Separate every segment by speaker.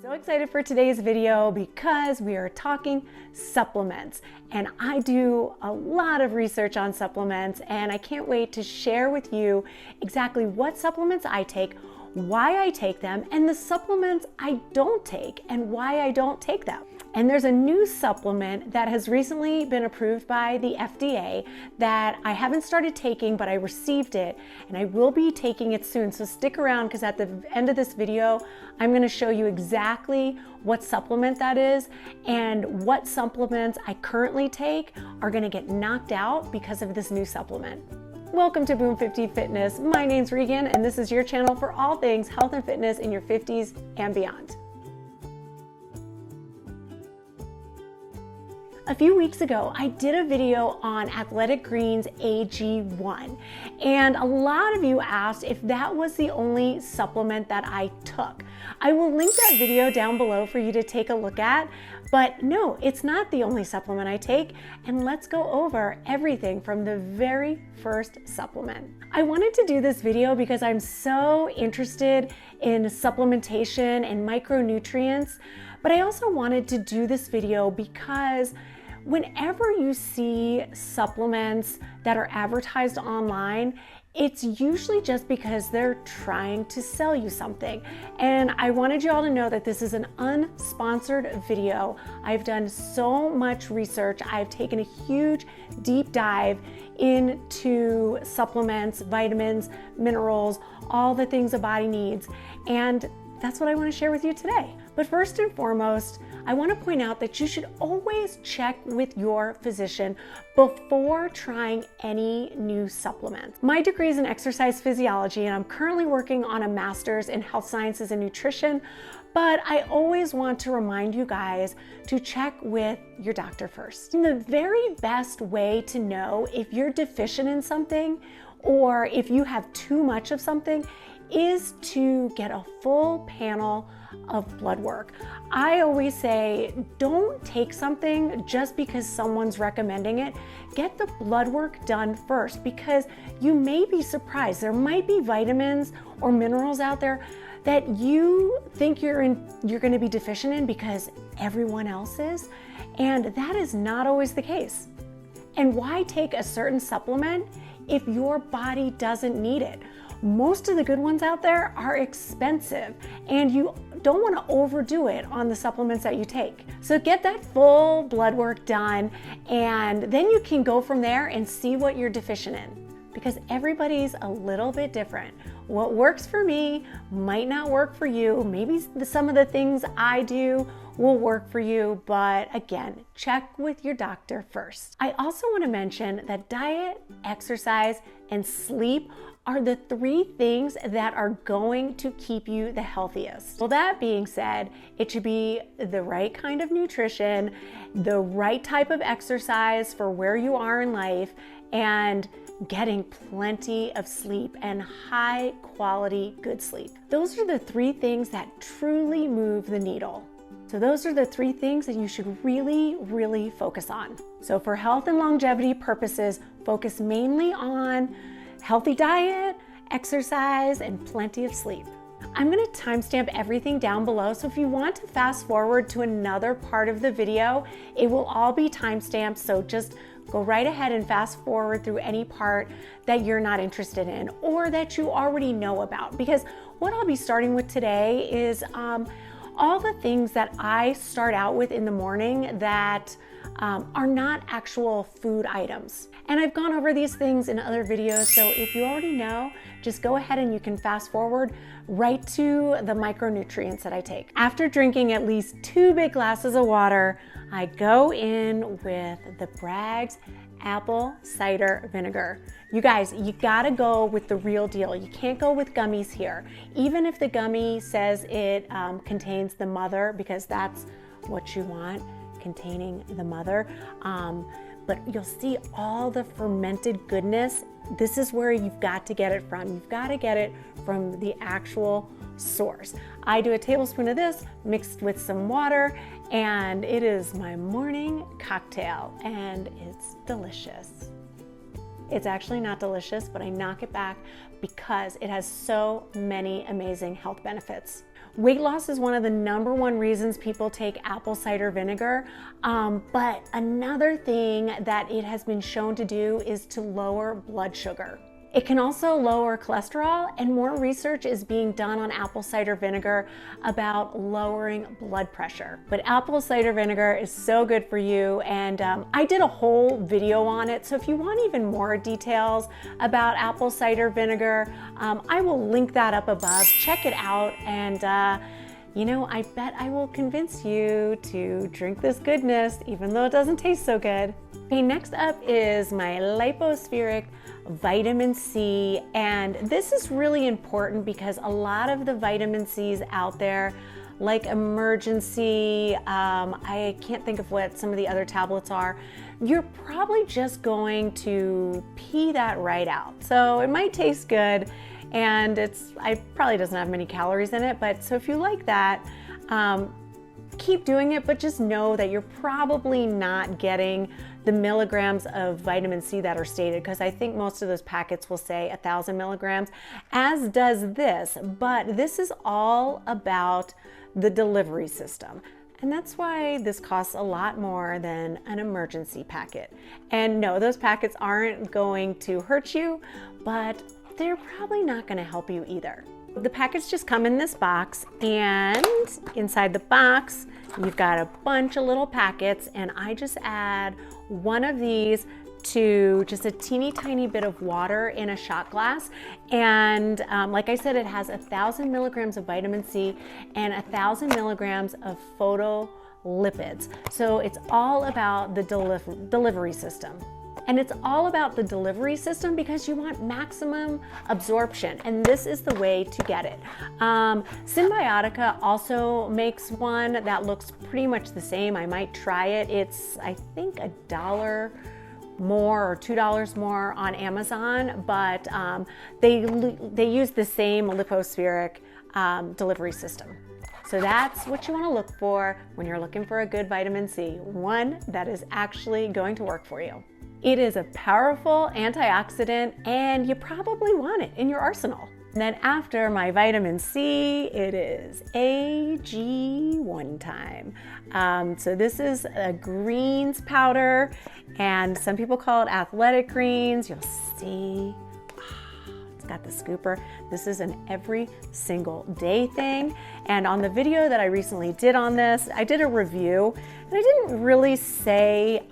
Speaker 1: So excited for today's video because we are talking supplements, and I do a lot of research on supplements, and I can't wait to share with you exactly what supplements I take, why I take them, and the supplements I don't take and why I don't take them. And there's a new supplement that has recently been approved by the FDA that I haven't started taking, but I received it and I will be taking it soon. So stick around, because at the end of this video, I'm going to show you exactly what supplement that is and what supplements I currently take are going to get knocked out because of this new supplement. Welcome to Boom 50 Fitness. My name's Regan, and this is your channel for all things health and fitness in your 50s and beyond. A few weeks ago, I did a video on Athletic Greens AG1, and a lot of you asked if that was the only supplement that I took. I will link that video down below for you to take a look at, but no, it's not the only supplement I take, and let's go over everything from the very first supplement. I wanted to do this video because I'm so interested in supplementation and micronutrients, but I also wanted to do this video because whenever you see supplements that are advertised online, it's usually just because they're trying to sell you something. And I wanted you all to know that this is an unsponsored video. I've done so much research. I've taken a huge deep dive into supplements, vitamins, minerals, all the things a body needs. And that's what I want to share with you today. But first and foremost, I want to point out that you should always check with your physician before trying any new supplements. My degree is in exercise physiology, and I'm currently working on a master's in health sciences and nutrition, but I always want to remind you guys to check with your doctor first. And the very best way to know if you're deficient in something or if you have too much of something is to get a full panel of blood work. I always say, don't take something just because someone's recommending it. Get the blood work done first, because you may be surprised. There might be vitamins or minerals out there that you think you're going to be deficient in because everyone else is, and that is not always the case. And why take a certain supplement if your body doesn't need it? Most of the good ones out there are expensive, and you don't want to overdo it on the supplements that you take. So get that full blood work done, and then you can go from there and see what you're deficient in, because everybody's a little bit different. What works for me might not work for you. Maybe some of the things I do will work for you, but again, check with your doctor first. I also want to mention that diet, exercise, and sleep are the three things that are going to keep you the healthiest. Well, that being said, it should be the right kind of nutrition, the right type of exercise for where you are in life, and getting plenty of sleep, and high quality, good sleep. Those are the three things that truly move the needle. So those are the three things that you should really, really focus on. So for health and longevity purposes, focus mainly on healthy diet, exercise, and plenty of sleep. I'm going to timestamp everything down below, so if you want to fast forward to another part of the video, it will all be timestamped, so just go right ahead and fast forward through any part that you're not interested in or that you already know about, because what I'll be starting with today is all the things that I start out with in the morning that are not actual food items. And I've gone over these things in other videos, so if you already know, just go ahead and you can fast forward right to the micronutrients that I take. After drinking at least 2 big glasses of water, I go in with the Bragg's apple cider vinegar. You guys, you gotta go with the real deal. You can't go with gummies here. Even if the gummy says it contains the mother, because that's what you want, containing the mother, but you'll see all the fermented goodness. This is where you've got to get it from. You've got to get it from the actual source. I do a tablespoon of this mixed with some water, and it is my morning cocktail, and it's delicious. It's actually not delicious, but I knock it back because it has so many amazing health benefits. Weight loss is one of the #1 reasons people take apple cider vinegar, but another thing that it has been shown to do is to lower blood sugar. It can also lower cholesterol, and more research is being done on apple cider vinegar about lowering blood pressure. But apple cider vinegar is so good for you, and I did a whole video on it, so if you want even more details about apple cider vinegar, I will link that up above. Check it out, and you know, I bet I will convince you to drink this goodness, even though it doesn't taste so good. Okay, next up is my Lypospheric Vitamin C, and this is really important because a lot of the vitamin C's out there, like Emergency, I can't think of what some of the other tablets are, you're probably just going to pee that right out. So it might taste good, and it probably doesn't have many calories in it, but so if you like that, keep doing it, but just know that you're probably not getting the milligrams of vitamin C that are stated, because I think most of those packets will say 1,000 milligrams, as does this, but this is all about the delivery system. And that's why this costs a lot more than an Emergency packet. And no, those packets aren't going to hurt you, but they're probably not going to help you either. The packets just come in this box, and inside the box you've got a bunch of little packets, and I just add one of these to just a teeny tiny bit of water in a shot glass, and like I said, it has 1,000 milligrams of vitamin C and 1,000 milligrams of photolipids. So it's all about the delivery system. And it's all about the delivery system because you want maximum absorption, and this is the way to get it. Symbiotica also makes one that looks pretty much the same. I might try it. It's, I think, $1 more or $2 more on Amazon, but they use the same Lypospheric delivery system. So that's what you want to look for when you're looking for a good vitamin C, one that is actually going to work for you. It is a powerful antioxidant, and you probably want it in your arsenal. And then after my vitamin C, it is AG1 time. So this is a greens powder, and some people call it athletic greens. You'll see, it's got the scooper. This is an every single day thing. And on the video that I recently did on this, I did a review, and I didn't really say,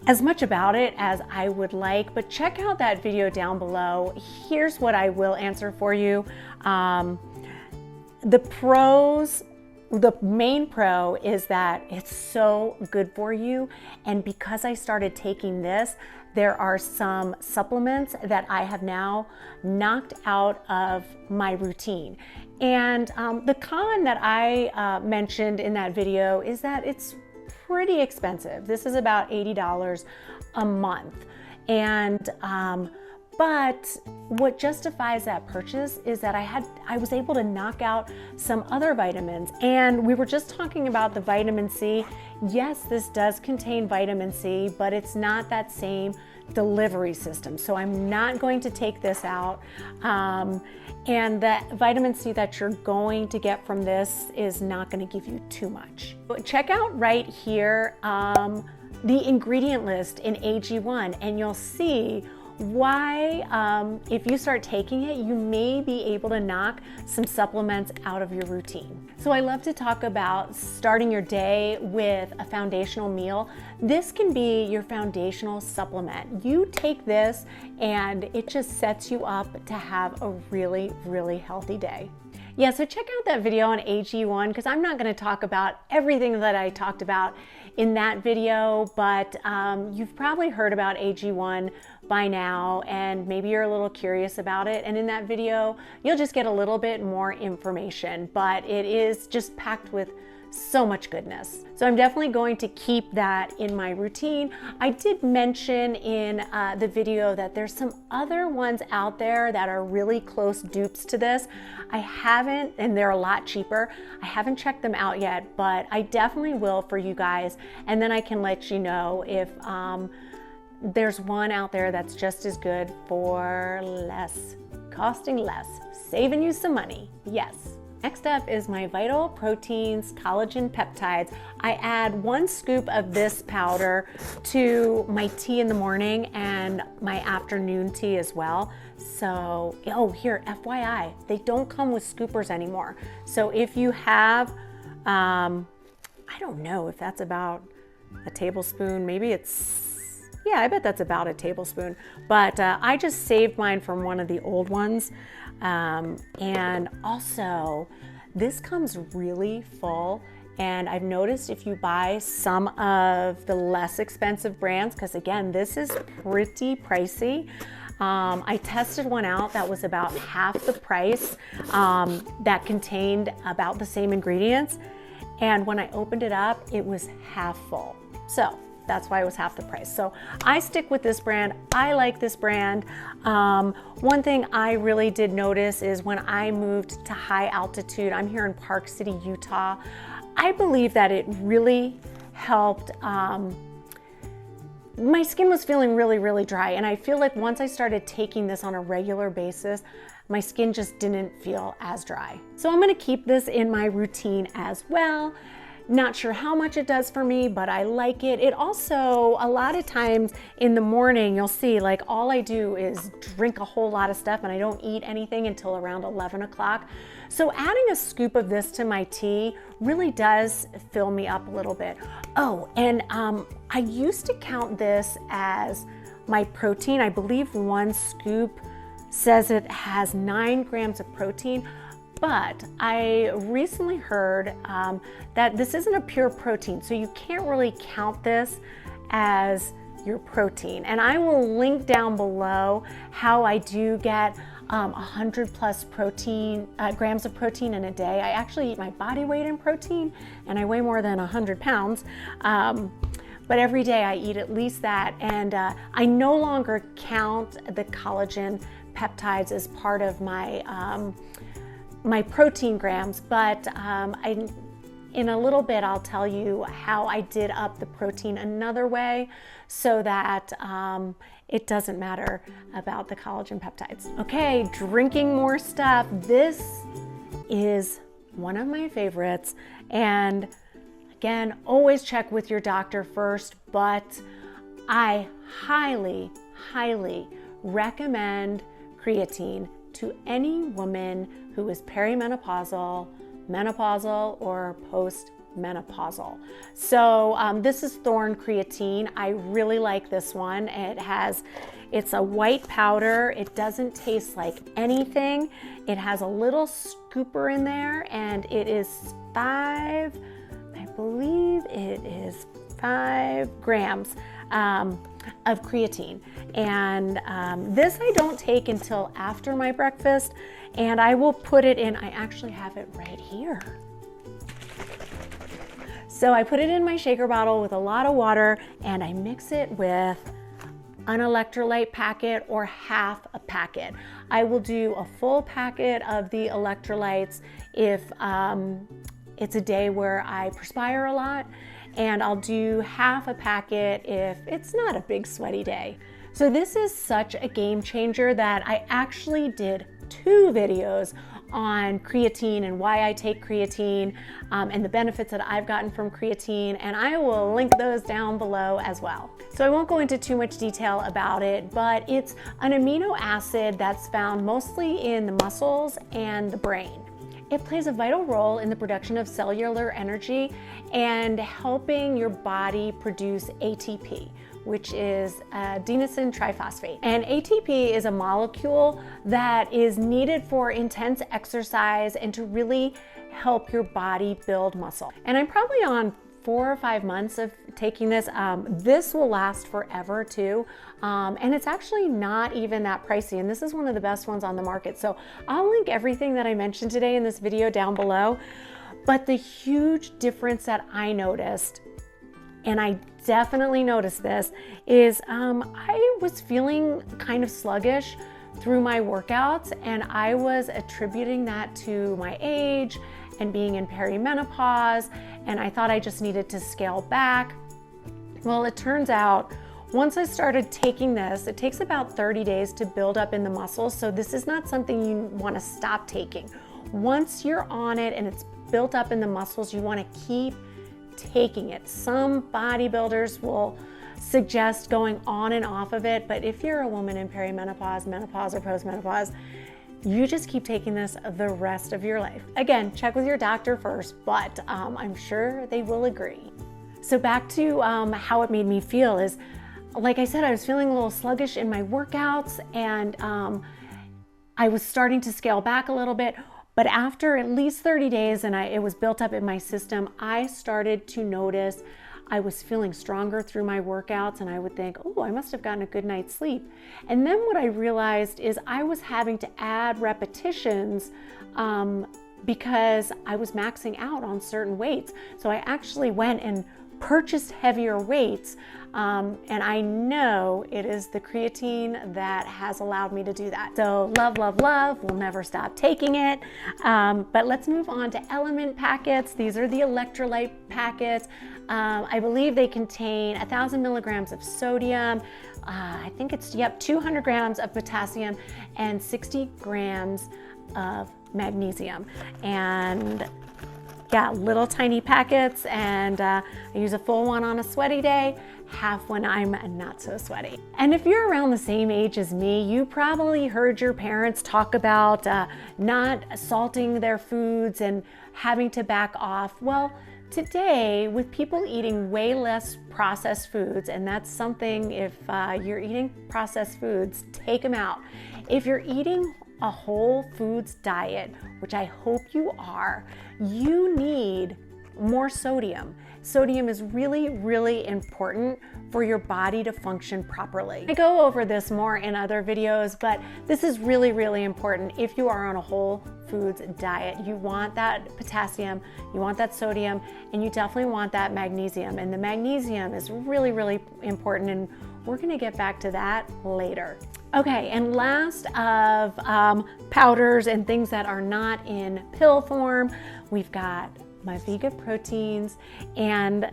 Speaker 1: as much about it as I would like, but check out that video down below. Here's what I will answer for you. The pros, the main pro is that it's so good for you, and because I started taking this, there are some supplements that I have now knocked out of my routine. And the con that I mentioned in that video is that it's pretty expensive. This is about $80 a month. And but what justifies that purchase is that I was able to knock out some other vitamins. And we were just talking about the vitamin C. Yes, this does contain vitamin C, but it's not that same delivery system. So I'm not going to take this out. And the vitamin C that you're going to get from this is not going to give you too much. But check out right here the ingredient list in AG1, and you'll see why if you start taking it, you may be able to knock some supplements out of your routine. So I love to talk about starting your day with a foundational meal. This can be your foundational supplement. You take this and it just sets you up to have a really, really healthy day. Yeah, so check out that video on AG1, because I'm not going to talk about everything that I talked about in that video, but you've probably heard about AG1 by now, and maybe you're a little curious about it. And in that video, you'll just get a little bit more information, but it is just packed with so much goodness. So I'm definitely going to keep that in my routine. I did mention in the video that there's some other ones out there that are really close dupes to this. I haven't, and they're a lot cheaper. I haven't checked them out yet, but I definitely will for you guys. And then I can let you know if there's one out there that's just as good for less costing less, saving you some money, yes. Next up is my Vital Proteins Collagen Peptides. I add 1 scoop of this powder to my tea in the morning and my afternoon tea as well. So, oh, here, FYI, they don't come with scoopers anymore. So if you have, I don't know if that's about a tablespoon, maybe it's, yeah, I bet that's about a tablespoon. But I just saved mine from one of the old ones. And also, this comes really full. And I've noticed if you buy some of the less expensive brands, because again, this is pretty pricey. I tested one out that was about half the price, that contained about the same ingredients. And when I opened it up, it was half full. So that's why it was half the price. So I stick with this brand. I like this brand. One thing I really did notice is when I moved to high altitude, I'm here in Park City, Utah, I believe that it really helped. My skin was feeling really, really dry. And I feel like once I started taking this on a regular basis, my skin just didn't feel as dry. So I'm gonna keep this in my routine as well. Not sure how much it does for me, but I like it. It also, a lot of times in the morning, you'll see like all I do is drink a whole lot of stuff and I don't eat anything until around 11 o'clock. So adding a scoop of this to my tea really does fill me up a little bit. Oh, and I used to count this as my protein. I believe 1 scoop says it has 9 grams of protein. But I recently heard that this isn't a pure protein, so you can't really count this as your protein. And I will link down below how I do get 100 plus grams of protein in a day. I actually eat my body weight in protein, and I weigh more than 100 pounds. But every day I eat at least that, and I no longer count the collagen peptides as part of my protein grams, but in a little bit I'll tell you how I did up the protein another way so that it doesn't matter about the collagen peptides. Okay, drinking more stuff. This is one of my favorites, and again, always check with your doctor first, but I highly, highly recommend creatine to any woman who is perimenopausal, menopausal, or postmenopausal. So this is Thorne Creatine. I really like this one. It's a white powder. It doesn't taste like anything. It has a little scooper in there, and it is 5 grams of creatine. And this I don't take until after my breakfast, and I will put it in, I actually have it right here. So I put it in my shaker bottle with a lot of water, and I mix it with an electrolyte packet or half a packet. I will do a full packet of the electrolytes if it's a day where I perspire a lot, and I'll do half a packet if it's not a big sweaty day. So this is such a game changer that I actually did 2 videos on creatine and why I take creatine and the benefits that I've gotten from creatine, and I will link those down below as well. So I won't go into too much detail about it, but it's an amino acid that's found mostly in the muscles and the brain. It plays a vital role in the production of cellular energy and helping your body produce ATP, which is adenosine triphosphate. And ATP is a molecule that is needed for intense exercise and to really help your body build muscle. And I'm probably on 4 or 5 months of taking this. This will last forever too. And it's actually not even that pricey. And this is one of the best ones on the market. So I'll link everything that I mentioned today in this video down below. But the huge difference that I noticed, and I definitely noticed this, is I was feeling kind of sluggish through my workouts, and I was attributing that to my age and being in perimenopause, and I thought I just needed to scale back. Well, it turns out Once I started taking this, it takes about 30 days to build up in the muscles, so this is not something you want to stop taking. Once you're on it and it's built up in the muscles, you want to keep taking it. Some bodybuilders will suggest going on and off of it, but if you're a woman in perimenopause, menopause, or postmenopause, you just keep taking this the rest of your life. Again, check with your doctor first, but I'm sure they will agree. So back to how it made me feel is, like I said, I was feeling a little sluggish in my workouts, and I was starting to scale back a little bit. But after at least 30 days and it was built up in my system, I started to notice I was feeling stronger through my workouts, and I would think, oh, I must have gotten a good night's sleep. And then what I realized is I was having to add repetitions because I was maxing out on certain weights. So I actually went and purchased heavier weights, and I know it is the creatine that has allowed me to do that. So love, love, love, we'll never stop taking it. But let's move on to element packets. These are the electrolyte packets. I believe they contain 1,000 milligrams of sodium. I think it's, 200 grams of potassium and 60 grams of magnesium. And yeah, little tiny packets, and I use a full one on a sweaty day, half when I'm not so sweaty. And if you're around the same age as me, you probably heard your parents talk about not salting their foods and having to back off. Well, today, with people eating way less processed foods, and that's something, if you're eating processed foods, take them out. If you're eating a whole foods diet, which I hope you are, you need more sodium. Sodium is really, really important for your body to function properly. I go over this more in other videos, but this is really, really important. If you are on a whole foods diet, you want that potassium, you want that sodium, and you definitely want that magnesium. And the magnesium is really, really important, and we're gonna get back to that later. Okay, and last of powders and things that are not in pill form, we've got my Vega proteins. And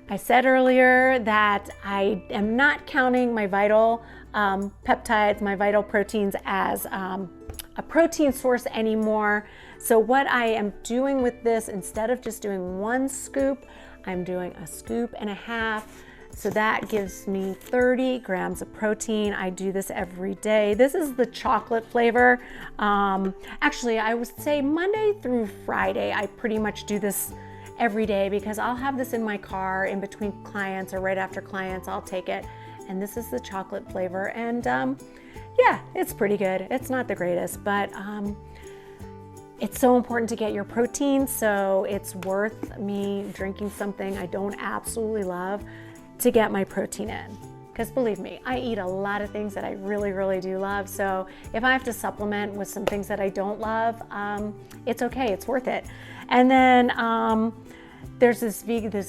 Speaker 1: I said earlier that I am not counting my vital peptides, my vital proteins as a protein source anymore. So what I am doing with this, instead of just doing 1 scoop, I'm doing a scoop and a half. So that gives me 30 grams of protein. I do this every day. This is the chocolate flavor. Actually, I would say Monday through Friday, I pretty much do this every day because I'll have this in my car in between clients or right after clients, I'll take it. And this is the chocolate flavor. And yeah, it's pretty good. It's not the greatest, but it's so important to get your protein. So it's worth me drinking something I don't absolutely love to get my protein in. Because believe me, I eat a lot of things that I really, really do love. So if I have to supplement with some things that I don't love, it's okay, it's worth it. And then there's this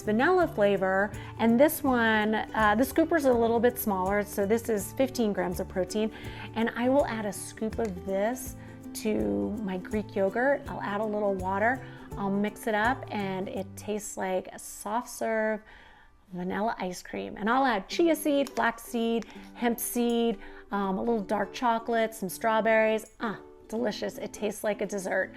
Speaker 1: vanilla flavor, and this one, the scooper's a little bit smaller, so this is 15 grams of protein, and I will add a scoop of this to my Greek yogurt. I'll add a little water, I'll mix it up, and it tastes like a soft serve vanilla ice cream. And I'll add chia seed, flax seed, hemp seed, a little dark chocolate, some strawberries. Delicious. It tastes like a dessert.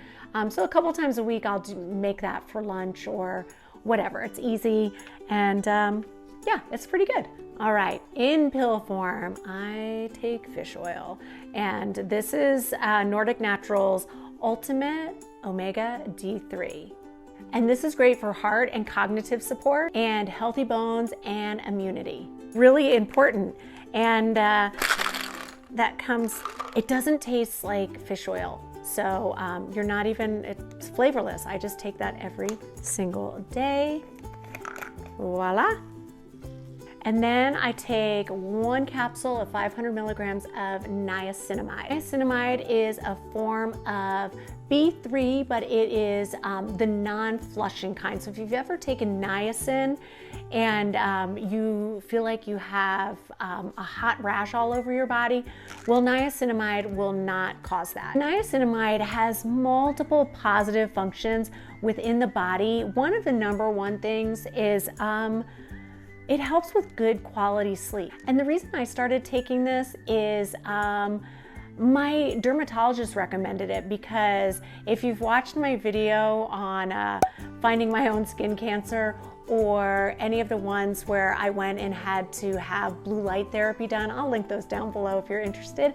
Speaker 1: So a couple times a week I'll make that for lunch or whatever. It's easy, and yeah, it's pretty good. All right, in pill form, I take fish oil, and this is Nordic Naturals Ultimate Omega D3. And this is great for heart and cognitive support and healthy bones and immunity. Really important. And that comes, it doesn't taste like fish oil. So you're not even, it's flavorless. I just take that every single day. Voila. And then I take 1 capsule of 500 milligrams of niacinamide. Niacinamide is a form of B3, but it is the non-flushing kind. So if you've ever taken niacin and you feel like you have a hot rash all over your body, well, niacinamide will not cause that. Niacinamide has multiple positive functions within the body. One of the #1 things is It helps with good quality sleep. And the reason I started taking this is my dermatologist recommended it, because if you've watched my video on finding my own skin cancer, or any of the ones where I went and had to have blue light therapy done, I'll link those down below if you're interested.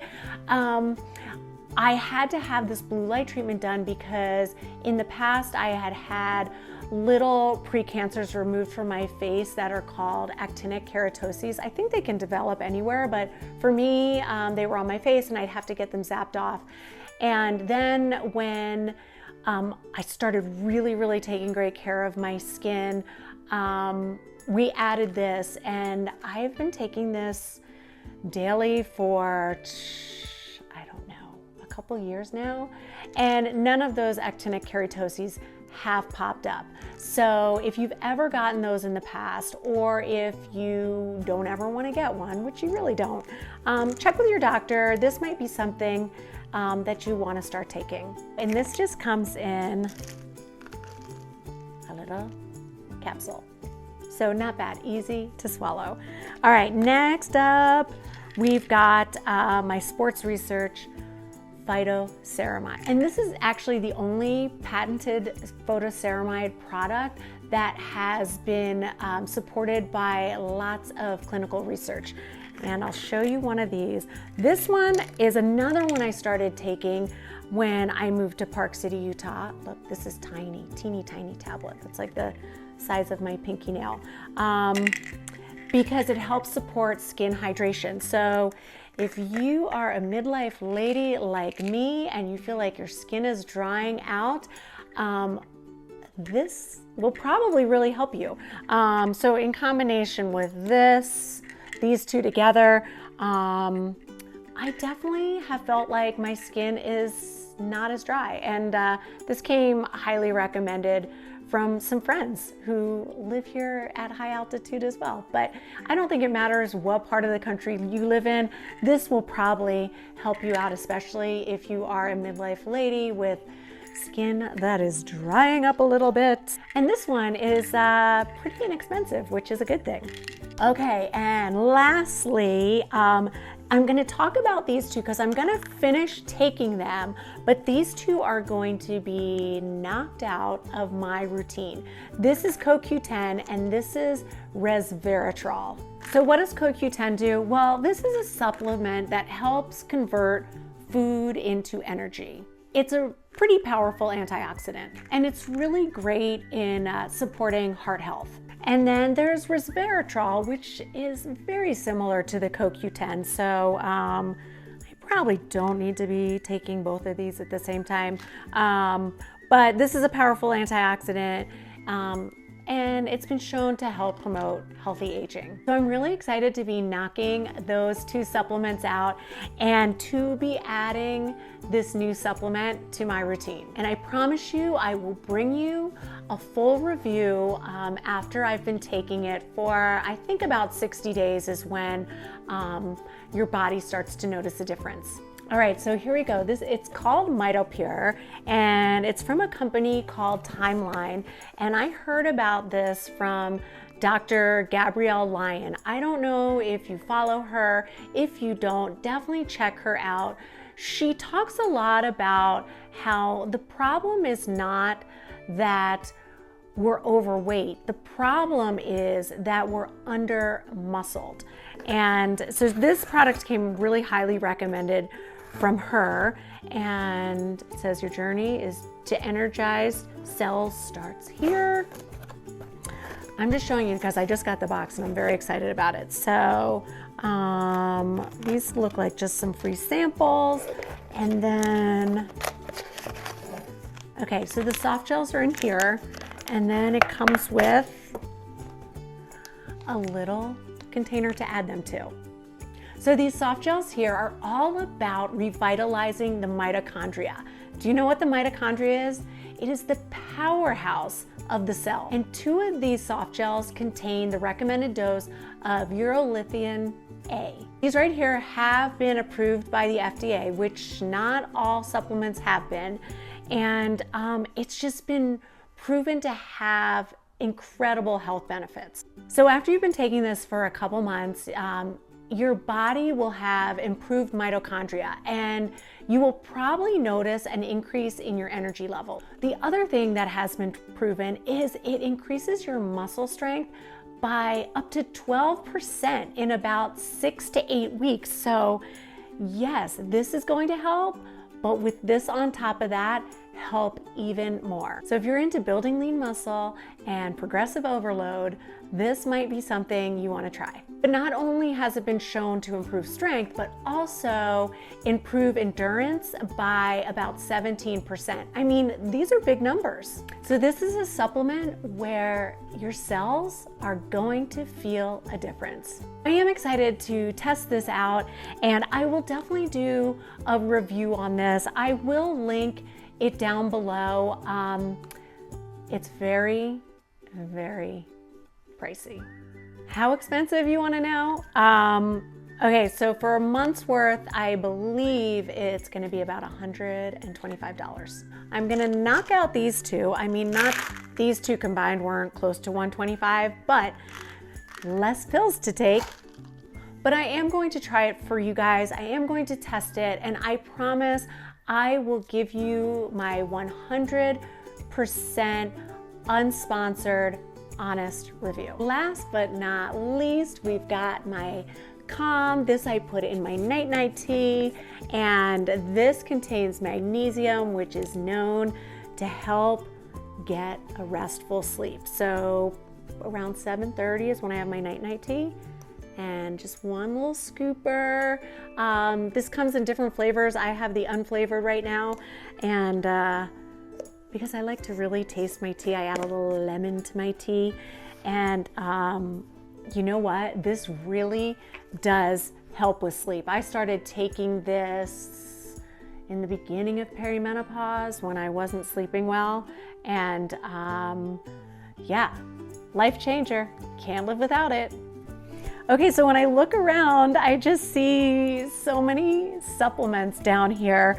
Speaker 1: I had to have this blue light treatment done because in the past I had had little precancers removed from my face that are called actinic keratoses. I think they can develop anywhere, but for me, they were on my face and I'd have to get them zapped off. And then when I started really taking great care of my skin, we added this, and I've been taking this daily for, I don't know, a couple years now, and none of those actinic keratoses have popped up. So if you've ever gotten those in the past, or if you don't ever want to get one, which you really don't, check with your doctor. This might be something that you want to start taking. And this just comes in a little capsule. So not bad, easy to swallow. All right, next up, we've got my sports research Phytoceramide. And this is actually the only patented Phytoceramide product that has been supported by lots of clinical research. And I'll show you one of these. This one is another one I started taking when I moved to Park City, Utah. Look, this is tiny, teeny tiny tablet. It's like the size of my pinky nail. Because it helps support skin hydration. So if you are a midlife lady like me and you feel like your skin is drying out, this will probably really help you. So in combination with these two together, I definitely have felt like my skin is not as dry. And this came highly recommended from some friends who live here at high altitude as well. But I don't think it matters what part of the country you live in. This will probably help you out, especially if you are a midlife lady with skin that is drying up a little bit. And this one is pretty inexpensive, which is a good thing. Okay, and lastly, I'm going to talk about these two because I'm going to finish taking them, but these two are going to be knocked out of my routine. This is CoQ10 and this is Resveratrol. So what does CoQ10 do? Well, this is a supplement that helps convert food into energy. It's a pretty powerful antioxidant, and it's really great in supporting heart health. And then there's Resveratrol, which is very similar to the CoQ10. So I probably don't need to be taking both of these at the same time. But this is a powerful antioxidant. And it's been shown to help promote healthy aging. So I'm really excited to be knocking those two supplements out and to be adding this new supplement to my routine. And I promise you, I will bring you a full review after I've been taking it for, I think about 60 days is when your body starts to notice a difference. All right, so here we go. It's called Mitopure, and it's from a company called Timeline. And I heard about this from Dr. Gabrielle Lyon. I don't know if you follow her. If you don't, definitely check her out. She talks a lot about how the problem is not that we're overweight. The problem is that we're under muscled. And so this product came really highly recommended from her, and it says your journey is to energized cells starts here. I'm just showing you because I just got the box and I'm very excited about it. So these look like just some free samples. And then, okay, so the soft gels are in here, and then it comes with a little container to add them to. So these soft gels here are all about revitalizing the mitochondria. Do you know what the mitochondria is? It is the powerhouse of the cell. And 2 of these soft gels contain the recommended dose of urolithium A. These right here have been approved by the FDA, which not all supplements have been. And it's just been proven to have incredible health benefits. So after you've been taking this for a couple months, your body will have improved mitochondria, and you will probably notice an increase in your energy level. The other thing that has been proven is it increases your muscle strength by up to 12% in about 6 to 8 weeks. So yes, this is going to help, but with this on top of that, help even more. So if you're into building lean muscle and progressive overload, this might be something you want to try. But not only has it been shown to improve strength, but also improve endurance by about 17%. I mean, these are big numbers. So this is a supplement where your cells are going to feel a difference. I am excited to test this out, and I will definitely do a review on this. I will link it down below. It's very, very pricey. How expensive, you want to know? Okay, so for a month's worth, I believe it's going to be about $125. I'm going to knock out these two. I mean, not these two combined weren't close to $125, but less pills to take. But I am going to try it for you guys. I am going to test it, and I promise I will give you my 100% unsponsored, honest review. Last but not least, we've got my Calm. This I put in my night-night tea, and this contains magnesium, which is known to help get a restful sleep. So around 7:30 is when I have my night-night tea, and just one little scooper. This comes in different flavors. I have the unflavored right now, and because I like to really taste my tea, I add a little lemon to my tea. And you know what? This really does help with sleep. I started taking this in the beginning of perimenopause when I wasn't sleeping well. And yeah, life changer. Can't live without it. Okay, so when I look around, I just see so many supplements down here.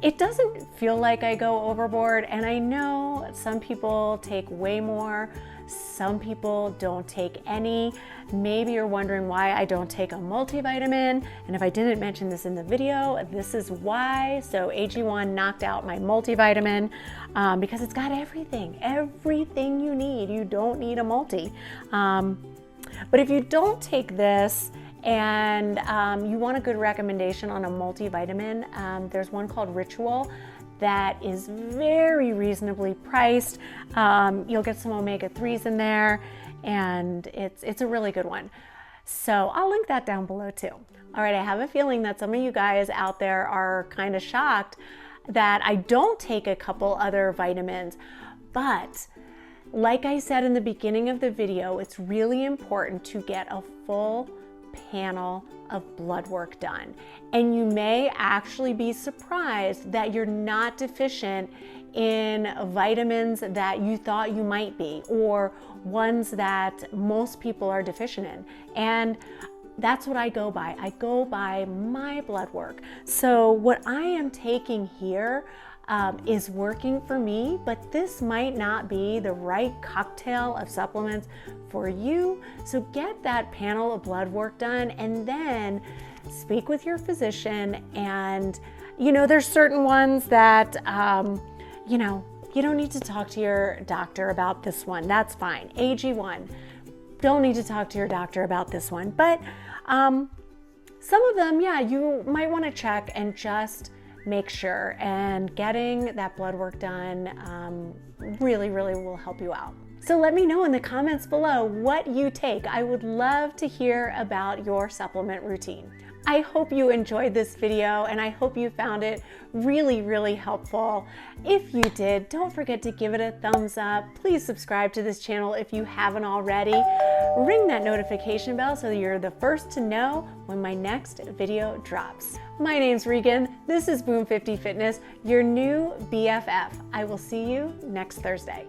Speaker 1: It doesn't feel like I go overboard, and I know some people take way more, some people don't take any. Maybe you're wondering why I don't take a multivitamin, and if I didn't mention this in the video, this is why. So AG1 knocked out my multivitamin because it's got everything you need. You don't need a multi. But if you don't take this and you want a good recommendation on a multivitamin, there's one called Ritual that is very reasonably priced. You'll get some omega-3s in there, and it's a really good one. So I'll link that down below too. All right, I have a feeling that some of you guys out there are kind of shocked that I don't take a couple other vitamins, but like I said in the beginning of the video, it's really important to get a full panel of blood work done. And you may actually be surprised that you're not deficient in vitamins that you thought you might be, or ones that most people are deficient in. And that's what I go by. I go by my blood work. So what I am taking here is working for me, but this might not be the right cocktail of supplements for you. So get that panel of blood work done, and then speak with your physician. And you know, there's certain ones that you know, you don't need to talk to your doctor about this one. That's fine. AG1, don't need to talk to your doctor about this one. But some of them, yeah, you might want to check and just make sure, and getting that blood work done really will help you out. So let me know in the comments below what you take. I would love to hear about your supplement routine. I hope you enjoyed this video, and I hope you found it really helpful. If you did, don't forget to give it a thumbs up. Please subscribe to this channel if you haven't already. Ring that notification bell so you're the first to know when my next video drops. My name's Regan. This is Boom 50 Fitness, your new BFF. I will see you next Thursday.